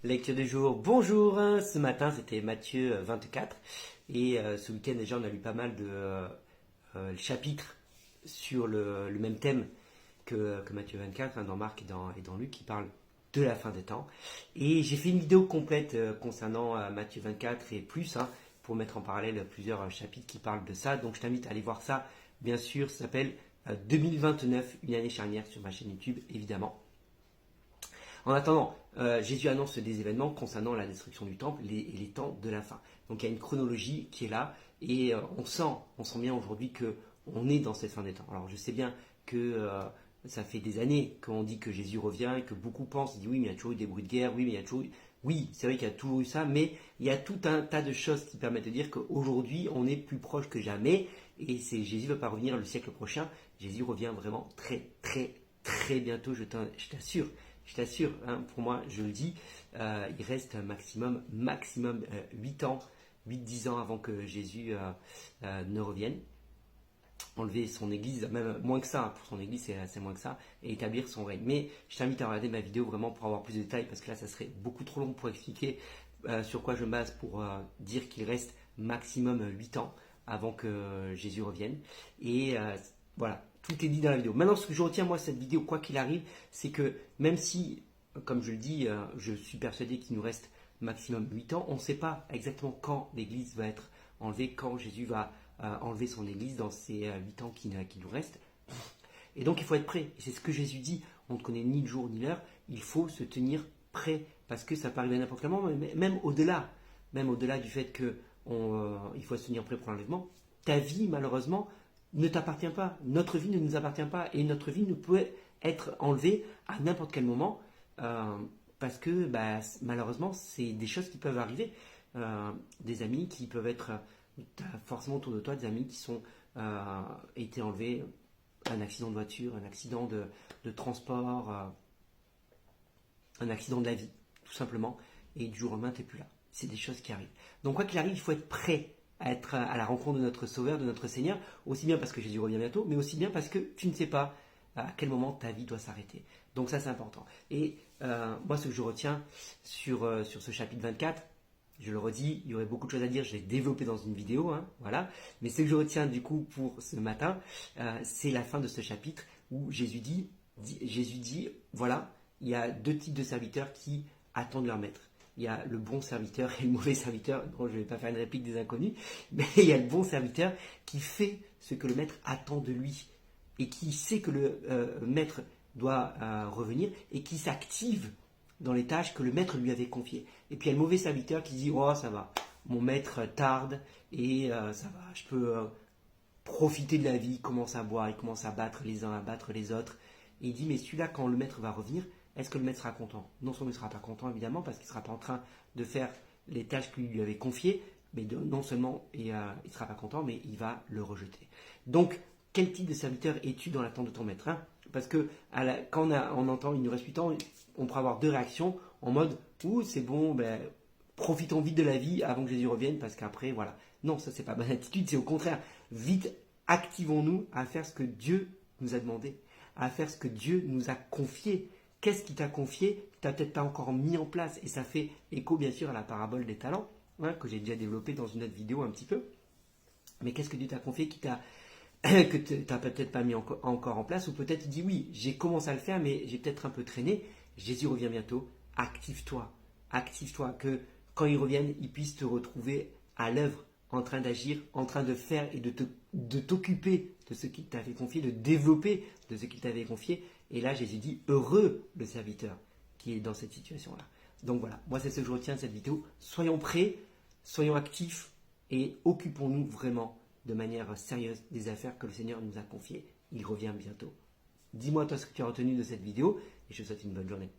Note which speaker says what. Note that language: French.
Speaker 1: Lecture du jour, bonjour. Ce matin c'était Matthieu 24 et ce week-end déjà on a lu pas mal de chapitres sur le même thème que Matthieu 24, dans Marc et dans Luc, qui parlent de la fin des temps. Et j'ai fait une vidéo complète concernant Matthieu 24 et plus, pour mettre en parallèle plusieurs chapitres qui parlent de ça. Donc je t'invite à aller voir ça. Bien sûr, ça s'appelle 2029, une année charnière, sur ma chaîne YouTube, évidemment. En attendant, Jésus annonce des événements concernant la destruction du temple et les temps de la fin. Donc il y a une chronologie qui est là et on sent bien aujourd'hui qu'on est dans cette fin des temps. Alors je sais bien que ça fait des années qu'on dit que Jésus revient et que beaucoup pensent, ils disent oui mais il y a toujours eu des bruits de guerre, oui mais il y a toujours eu... Oui, c'est vrai qu'il y a toujours eu ça, mais il y a tout un tas de choses qui permettent de dire qu'aujourd'hui on est plus proche que jamais et Jésus ne va pas revenir le siècle prochain. Jésus revient vraiment très très très bientôt, je t'assure. Je t'assure, pour moi, je le dis, il reste maximum 8 ans, 8-10 ans avant que Jésus ne revienne. Enlever son église, même moins que ça, pour son église c'est moins que ça, et établir son règne. Mais je t'invite à regarder ma vidéo vraiment pour avoir plus de détails, parce que là ça serait beaucoup trop long pour expliquer sur quoi je me base pour dire qu'il reste maximum 8 ans avant que Jésus revienne. Et voilà, tout est dit dans la vidéo. Maintenant, ce que je retiens, moi, cette vidéo, quoi qu'il arrive, c'est que même si, comme je le dis, je suis persuadé qu'il nous reste maximum 8 ans, on ne sait pas exactement quand l'Église va être enlevée, quand Jésus va enlever son Église dans ces 8 ans qui nous restent. Et donc, il faut être prêt. Et c'est ce que Jésus dit. On ne connaît ni le jour ni l'heure. Il faut se tenir prêt, parce que ça peut arriver à n'importe quel moment, mais même au-delà du fait qu'il faut se tenir prêt pour l'enlèvement, ta vie, malheureusement, ne t'appartient pas. Notre vie ne nous appartient pas. Et notre vie ne peut être enlevée à n'importe quel moment. Parce que malheureusement, c'est des choses qui peuvent arriver. Des amis qui peuvent être forcément autour de toi, des amis qui sont été enlevés, un accident de voiture, un accident de transport, un accident de la vie, tout simplement. Et du jour au lendemain, tu n'es plus là. C'est des choses qui arrivent. Donc quoi qu'il arrive, il faut être prêt à être à la rencontre de notre Sauveur, de notre Seigneur, aussi bien parce que Jésus revient bientôt, mais aussi bien parce que tu ne sais pas à quel moment ta vie doit s'arrêter. Donc ça, c'est important. Et moi, ce que je retiens sur ce chapitre 24, je le redis, il y aurait beaucoup de choses à dire, je l'ai développé dans une vidéo, voilà. Mais ce que je retiens du coup pour ce matin, c'est la fin de ce chapitre où Jésus dit, voilà, il y a deux types de serviteurs qui attendent leur maître. Il y a le bon serviteur et le mauvais serviteur. Bon, je ne vais pas faire une réplique des inconnus, mais il y a le bon serviteur qui fait ce que le maître attend de lui et qui sait que le maître doit revenir et qui s'active dans les tâches que le maître lui avait confiées. Et puis il y a le mauvais serviteur qui dit « Oh, ça va, mon maître tarde et ça va, je peux profiter de la vie, il commence à boire, il commence à battre les uns, à battre les autres. » Et il dit « Mais celui-là, quand le maître va revenir, est-ce que le maître sera content ?» Non seulement il ne sera pas content, évidemment, parce qu'il ne sera pas en train de faire les tâches qu'il lui avait confiées, mais non seulement il ne sera pas content, mais il va le rejeter. Donc, quel type de serviteur es-tu dans l'attente de ton maître, Parce que quand on entend il nous reste 8 ans, on pourra avoir deux réactions en mode « Ouh, c'est bon, profitons vite de la vie avant que Jésus revienne, parce qu'après, voilà. » Non, ça, c'est pas bonne attitude, c'est au contraire. Vite, activons-nous à faire ce que Dieu nous a demandé, à faire ce que Dieu nous a confié. Qu'est-ce qu'il t'a confié? Tu n'as peut-être pas encore mis en place. Et ça fait écho, bien sûr, à la parabole des talents, que j'ai déjà développé dans une autre vidéo un petit peu. Mais qu'est-ce que Dieu t'a confié que tu n'as peut-être pas mis encore en place? Ou peut-être tu dis oui, j'ai commencé à le faire, mais j'ai peut-être un peu traîné. Jésus revient bientôt. Active-toi. Active-toi. Que quand il revienne, il puisse te retrouver à l'œuvre, en train d'agir, en train de faire et de t'occuper de ce qu'il t'avait confié, de développer de ce qu'il t'avait confié. Et là, Jésus dit, heureux le serviteur qui est dans cette situation-là. Donc voilà, moi c'est ce que je retiens de cette vidéo. Soyons prêts, soyons actifs et occupons-nous vraiment de manière sérieuse des affaires que le Seigneur nous a confiées. Il revient bientôt. Dis-moi toi ce que tu as retenu de cette vidéo et je te souhaite une bonne journée.